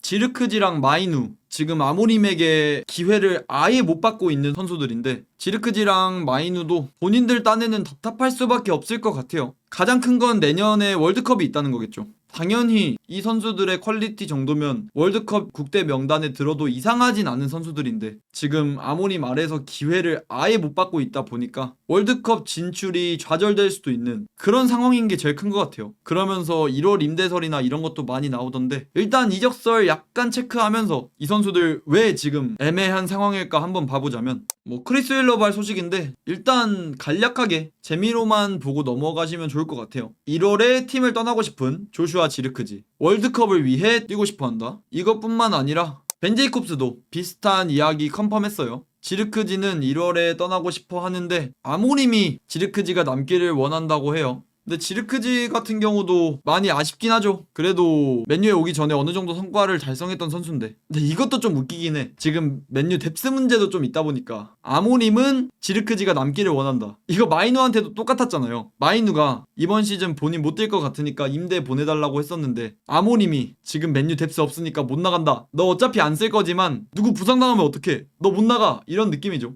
지르크지랑 마이누 지금 아모림에게 기회를 아예 못 받고 있는 선수들인데 지르크지랑 마이누도 본인들 딴에는 답답할 수밖에 없을 것 같아요. 가장 큰 건 내년에 월드컵이 있다는 거겠죠. 당연히 이 선수들의 퀄리티 정도면 월드컵 국대 명단에 들어도 이상하진 않은 선수들인데 지금 아모림 아래에서 기회를 아예 못 받고 있다 보니까 월드컵 진출이 좌절될 수도 있는 그런 상황인 게 제일 큰 것 같아요. 그러면서 1월 임대설이나 이런 것도 많이 나오던데 일단 이적설 약간 체크하면서 이 선수들 왜 지금 애매한 상황일까 한번 봐보자면 크리스 윌러발 소식인데 일단 간략하게 재미로만 보고 넘어가시면 좋을 것 같아요. 1월에 팀을 떠나고 싶은 조슈아 지르크지 월드컵을 위해 뛰고 싶어한다. 이것뿐만 아니라 벤 제이콥스도 비슷한 이야기 컨펌했어요. 지르크지는 1월에 떠나고 싶어 하는데 아모림이 지르크지가 남기를 원한다고 해요. 근데 지르크지 같은 경우도 많이 아쉽긴 하죠. 그래도 맨유에 오기 전에 어느 정도 성과를 달성했던 선수인데 근데 이것도 좀 웃기긴 해. 지금 맨유 뎁스 문제도 좀 있다 보니까 아모림은 지르크지가 남기를 원한다. 이거 마이누한테도 똑같았잖아요. 마이누가 이번 시즌 본인 못 뛸 것 같으니까 임대 보내달라고 했었는데 아모림이 지금 맨유 뎁스 없으니까 못 나간다. 너 어차피 안 쓸 거지만 누구 부상당하면 어떡해. 너 못 나가. 이런 느낌이죠.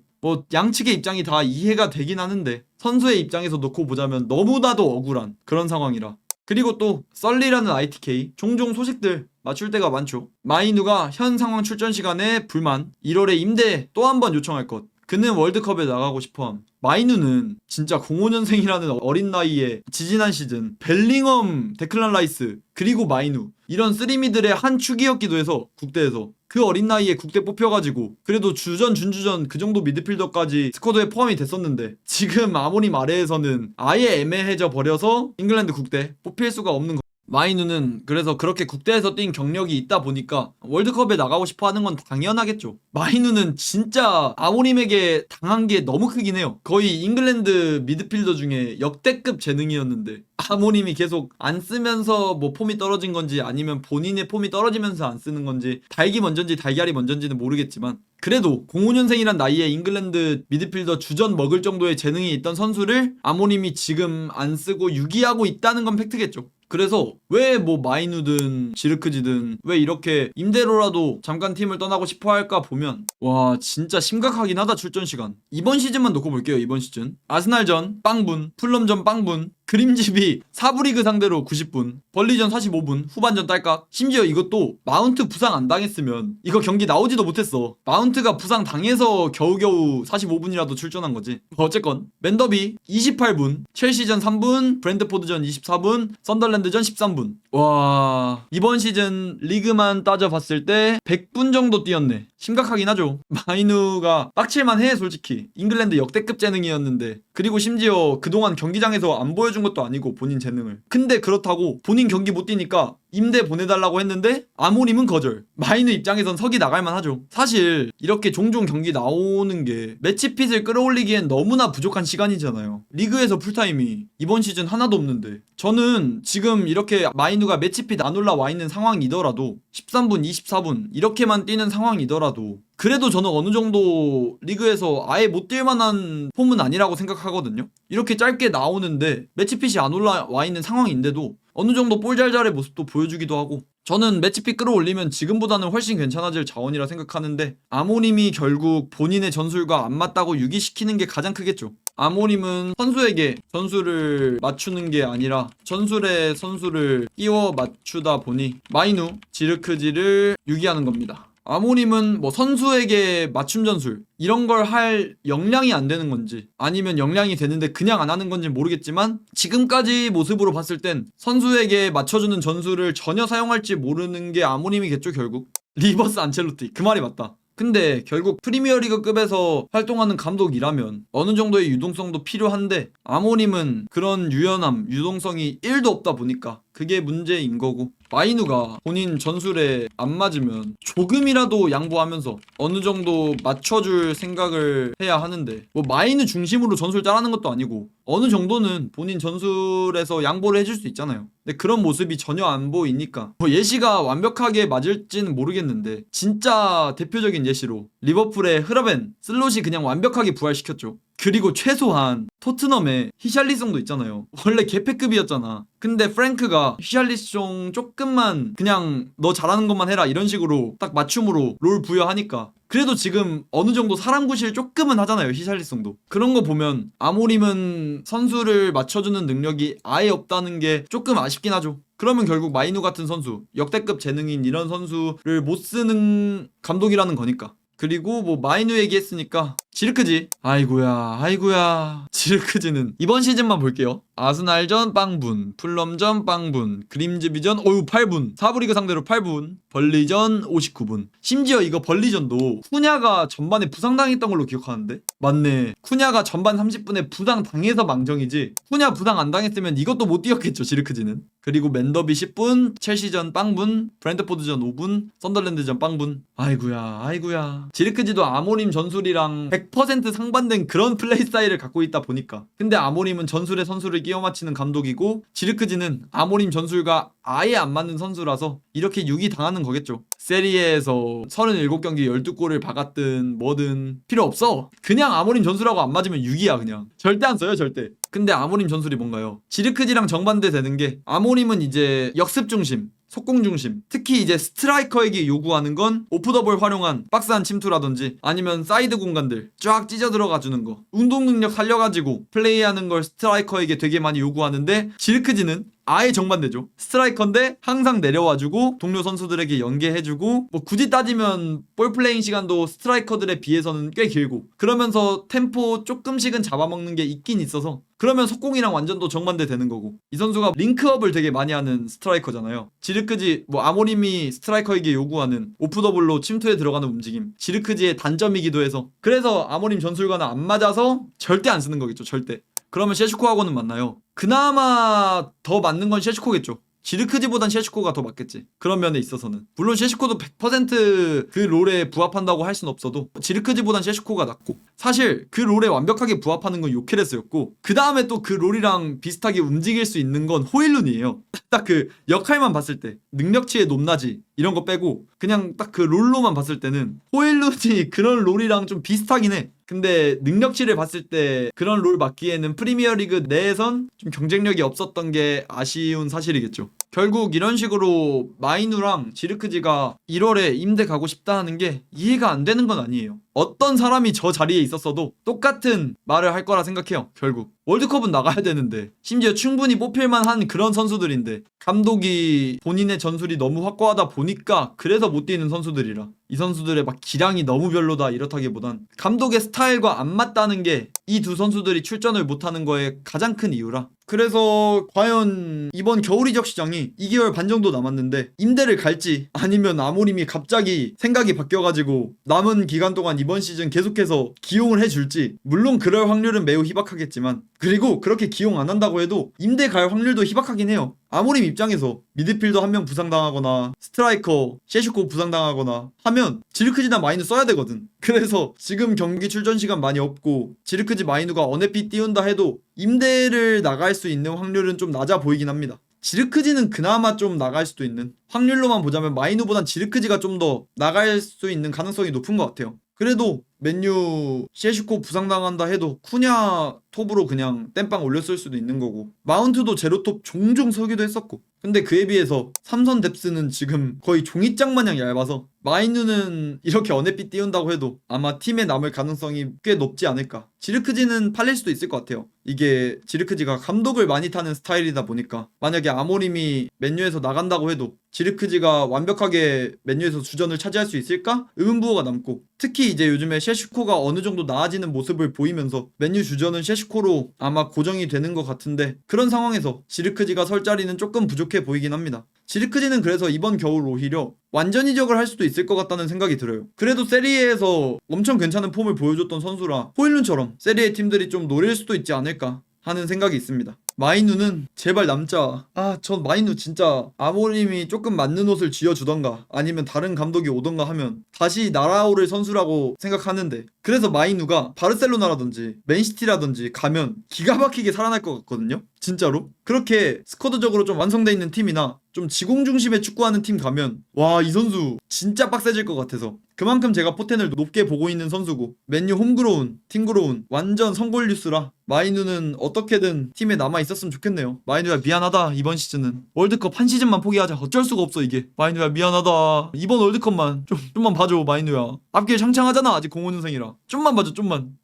양측의 입장이 다 이해가 되긴 하는데 선수의 입장에서 놓고 보자면 너무나도 억울한 그런 상황이라. 그리고 또 썰리라는 ITK 종종 소식들 맞출 때가 많죠. 마이누가 현 상황 출전 시간에 불만 1월에 임대 또 한 번 요청할 것. 그는 월드컵에 나가고 싶어함. 마이누는 진짜 05년생이라는 어린 나이에 지지난 시즌 벨링엄, 데클란 라이스 그리고 마이누 이런 쓰리미들의 한 축이었기도 해서 국대에서 그 어린 나이에 국대 뽑혀가지고 그래도 주전 준주전 그 정도 미드필더까지 스쿼드에 포함이 됐었는데 지금 아모림 아래에서는 아예 애매해져 버려서 잉글랜드 국대 뽑힐 수가 없는 거. 마이누는 그래서 그렇게 국대에서 뛴 경력이 있다 보니까 월드컵에 나가고 싶어 하는 건 당연하겠죠. 마이누는 진짜 아모림에게 당한 게 너무 크긴 해요. 거의 잉글랜드 미드필더 중에 역대급 재능이었는데 아모림이 계속 안 쓰면서 폼이 떨어진 건지 아니면 본인의 폼이 떨어지면서 안 쓰는 건지 닭이 먼저인지 달걀이 먼저인지는 모르겠지만 그래도 05년생이란 나이에 잉글랜드 미드필더 주전 먹을 정도의 재능이 있던 선수를 아모림이 지금 안 쓰고 유기하고 있다는 건 팩트겠죠. 그래서 왜 마이누든 지르크지든 왜 이렇게 임대로라도 잠깐 팀을 떠나고 싶어 할까 보면 와 진짜 심각하긴 하다. 출전 시간 이번 시즌만 놓고 볼게요. 이번 시즌 아스날전 빵분, 풀럼전 빵분, 그림집이 4부 리그 상대로 90분, 벌리전 45분, 후반전 딸깍. 심지어 이것도 마운트 부상 안 당했으면 이거 경기 나오지도 못했어. 마운트가 부상 당해서 겨우겨우 45분이라도 출전한 거지. 어쨌건 맨더비 28분, 첼시전 3분, 브랜드포드전 24분, 썬더랜드전 13분. 와 이번 시즌 리그만 따져봤을 때 100분 정도 뛰었네. 심각하긴 하죠. 마이누가 빡칠만 해 솔직히. 잉글랜드 역대급 재능이었는데 그리고 심지어 그동안 경기장에서 안 보여준 것도 아니고 본인 재능을. 근데 그렇다고 본인 경기 못 뛰니까 임대 보내달라고 했는데 아모림은 거절. 마이누 입장에선 석이 나갈만 하죠. 사실 이렇게 종종 경기 나오는 게 매치핏을 끌어올리기엔 너무나 부족한 시간이잖아요. 리그에서 풀타임이 이번 시즌 하나도 없는데 저는 지금 이렇게 마이누가 매치핏 안 올라와 있는 상황이더라도 13분, 24분 이렇게만 뛰는 상황이더라도 그래도 저는 어느 정도 리그에서 아예 못 뛸 만한 폼은 아니라고 생각하거든요. 이렇게 짧게 나오는데 매치핏이 안 올라와 있는 상황인데도 어느 정도 볼잘잘의 모습도 보여주기도 하고 저는 매치핏 끌어올리면 지금보다는 훨씬 괜찮아질 자원이라 생각하는데 아모림이 결국 본인의 전술과 안 맞다고 유기시키는 게 가장 크겠죠. 아모림은 선수에게 전술을 맞추는 게 아니라 전술에 선수를 끼워 맞추다 보니 마이누, 지르크지를 유기하는 겁니다. 아모림은 선수에게 맞춤 전술 이런 걸 할 역량이 안 되는 건지 아니면 역량이 되는데 그냥 안 하는 건지 모르겠지만 지금까지 모습으로 봤을 땐 선수에게 맞춰주는 전술을 전혀 사용할지 모르는 게 아모림이겠죠. 결국 리버스 안첼로티 그 말이 맞다. 근데 결국 프리미어리그급에서 활동하는 감독이라면 어느 정도의 유동성도 필요한데 아모림은 그런 유연함, 유동성이 1도 없다 보니까 그게 문제인 거고 마이누가 본인 전술에 안 맞으면 조금이라도 양보하면서 어느 정도 맞춰줄 생각을 해야 하는데 마이누 중심으로 전술 짜라는 것도 아니고 어느 정도는 본인 전술에서 양보를 해줄 수 있잖아요. 근데 그런 모습이 전혀 안 보이니까 예시가 완벽하게 맞을지는 모르겠는데 진짜 대표적인 예시로 리버풀의 흐라벤 슬롯이 그냥 완벽하게 부활시켰죠. 그리고 최소한 토트넘에 히샬리송도 있잖아요. 원래 개패급이었잖아. 근데 프랭크가 히샬리송 조금만 그냥 너 잘하는 것만 해라 이런 식으로 딱 맞춤으로 롤 부여하니까 그래도 지금 어느 정도 사람 구실 조금은 하잖아요. 히샬리송도. 그런 거 보면 아모림은 선수를 맞춰주는 능력이 아예 없다는 게 조금 아쉽긴 하죠. 그러면 결국 마이누 같은 선수, 역대급 재능인 이런 선수를 못 쓰는 감독이라는 거니까. 그리고 뭐 마이누 얘기했으니까 지르크지. 아이고야 지르크지는 이번 시즌만 볼게요. 아스날전 빵분, 풀럼전 빵분, 그림즈비전 8분, 사부리그 상대로 8분, 벌리전 59분. 심지어 이거 벌리전도 쿠냐가 전반에 부상당했던 걸로 기억하는데? 맞네. 쿠냐가 전반 30분에 부상 당해서 망정이지 쿠냐 부상 안 당했으면 이것도 못 뛰었겠죠 지르크지는. 그리고 맨더비 10분, 첼시전 빵분, 브랜트포드전 5분, 썬더랜드전 빵분. 아이고야 지르크지도 아모림 전술이랑 100% 상반된 그런 플레이 스타일을 갖고 있다 보니까. 근데 아모림은 전술에 선수를 끼워 맞히는 감독이고 지르크지는 아모림 전술과 아예 안 맞는 선수라서 이렇게 유기 당하는 거겠죠. 세리에에서 37경기 12골을 박았든 뭐든 필요 없어. 그냥 아모림 전술하고 안 맞으면 6이야 그냥. 절대 안 써요 절대. 근데 아모림 전술이 뭔가요? 지르크지랑 정반대 되는 게 아모림은 이제 역습 중심, 속공 중심, 특히 이제 스트라이커에게 요구하는 건 오프 더 볼 활용한 박스한 침투라든지 아니면 사이드 공간들 쫙 찢어 들어가 주는 거, 운동 능력 살려가지고 플레이하는 걸 스트라이커에게 되게 많이 요구하는데 지르크지는 아예 정반대죠. 스트라이커인데 항상 내려와주고 동료 선수들에게 연계해주고 뭐 굳이 따지면 볼 플레잉 시간도 스트라이커들에 비해서는 꽤 길고 그러면서 템포 조금씩은 잡아먹는 게 있긴 있어서 그러면 속공이랑 완전 또 정반대 되는 거고. 이 선수가 링크업을 되게 많이 하는 스트라이커잖아요. 지르크지 뭐 아모림이 스트라이커에게 요구하는 오프 더블로 침투에 들어가는 움직임 지르크지의 단점이기도 해서 그래서 아모림 전술과는 안 맞아서 절대 안 쓰는 거겠죠. 절대. 그러면 셰슈코하고는 맞나요? 그나마 더 맞는 건 셰슈코겠죠. 지르크지보단 셰슈코가 더 맞겠지. 그런 면에 있어서는. 물론 셰슈코도 100% 그 롤에 부합한다고 할 순 없어도 지르크지보단 셰슈코가 낫고 사실 그 롤에 완벽하게 부합하는 건 요케레스였고 그 다음에 또 그 롤이랑 비슷하게 움직일 수 있는 건 호일룬이에요. 딱 그 역할만 봤을 때 능력치의 높낮이 이런 거 빼고 그냥 딱 그 롤로만 봤을 때는 호일룬이 그런 롤이랑 좀 비슷하긴 해. 근데 능력치를 봤을 때 그런 롤 맡기에는 프리미어리그 내에선 좀 경쟁력이 없었던 게 아쉬운 사실이겠죠. 결국 이런 식으로 마이누랑 지르크지가 1월에 임대 가고 싶다 하는 게 이해가 안 되는 건 아니에요. 어떤 사람이 저 자리에 있었어도 똑같은 말을 할 거라 생각해요. 결국 월드컵은 나가야 되는데 심지어 충분히 뽑힐만 한 그런 선수들인데 감독이 본인의 전술이 너무 확고하다 보니까 그래서 못 뛰는 선수들이라 이 선수들의 막 기량이 너무 별로다 이렇다기보단 감독의 스타일과 안 맞다는 게 이 두 선수들이 출전을 못하는 거에 가장 큰 이유라. 그래서 과연 이번 겨울 이적 시장이 2개월 반 정도 남았는데 임대를 갈지 아니면 아모림이 갑자기 생각이 바뀌어가지고 남은 기간 동안 이번 시즌 계속해서 기용을 해줄지. 물론 그럴 확률은 매우 희박하겠지만 그리고 그렇게 기용 안 한다고 해도 임대 갈 확률도 희박하긴 해요. 아모림 입장에서 미드필더 한 명 부상당하거나 스트라이커 셰슈코 부상당하거나 하면 지르크지나 마이누 써야 되거든. 그래서 지금 경기 출전 시간 많이 없고 지르크지 마이누가 어네피 띄운다 해도 임대를 나갈 수 있는 확률은 좀 낮아 보이긴 합니다. 지르크지는 그나마 좀 나갈 수도 있는, 확률로만 보자면 마이누보단 지르크지가 좀 더 나갈 수 있는 가능성이 높은 것 같아요. 그래도 맨유 셰슈코 부상당한다 해도 쿠냐 톱으로 그냥 땜빵 올렸을 수도 있는 거고 마운트도 제로톱 종종 서기도 했었고 근데 그에 비해서 삼선 뎁스는 지금 거의 종이장 마냥 얇아서 마이누는 이렇게 어네피 띄운다고 해도 아마 팀에 남을 가능성이 꽤 높지 않을까. 지르크지는 팔릴 수도 있을 것 같아요. 이게 지르크지가 감독을 많이 타는 스타일이다 보니까 만약에 아모림이 맨유에서 나간다고 해도 지르크지가 완벽하게 맨유에서 주전을 차지할 수 있을까? 의문부호가 남고 특히 이제 요즘에 셰슈코가 어느 정도 나아지는 모습을 보이면서 맨유 주전은 셰슈코로 아마 고정이 되는 것 같은데 그런 상황에서 지르크지가 설 자리는 조금 부족해 보이긴 합니다. 지르크지는 그래서 이번 겨울 오히려 완전 이적을 할 수도 있을 것 같다는 생각이 들어요. 그래도 세리에에서 엄청 괜찮은 폼을 보여줬던 선수라 호일룬처럼 세리에 팀들이 좀 노릴 수도 있지 않을까 하는 생각이 있습니다. 마이누는 제발 남자. 전 마이누 진짜 아모림이 조금 맞는 옷을 쥐어주던가 아니면 다른 감독이 오던가 하면 다시 날아오를 선수라고 생각하는데 그래서 마이누가 바르셀로나라든지 맨시티라든지 가면 기가 막히게 살아날 것 같거든요. 진짜로. 그렇게 스쿼드적으로 좀 완성돼 있는 팀이나 좀 지공 중심의 축구하는 팀 가면 와 이 선수 진짜 빡세질 것 같아서 그만큼 제가 포텐을 높게 보고 있는 선수고 맨유 홈그로운, 팀그로운 완전 성골 뉴스라 마이누는 어떻게든 팀에 남아 있었으면 좋겠네요. 마이누야 미안하다. 이번 시즌은 월드컵 한 시즌만 포기하자. 어쩔 수가 없어 이게. 마이누야 미안하다. 이번 월드컵만 좀만 봐줘 마이누야. 앞길 창창하잖아. 아직 05년생이라 좀만 봐줘 좀만.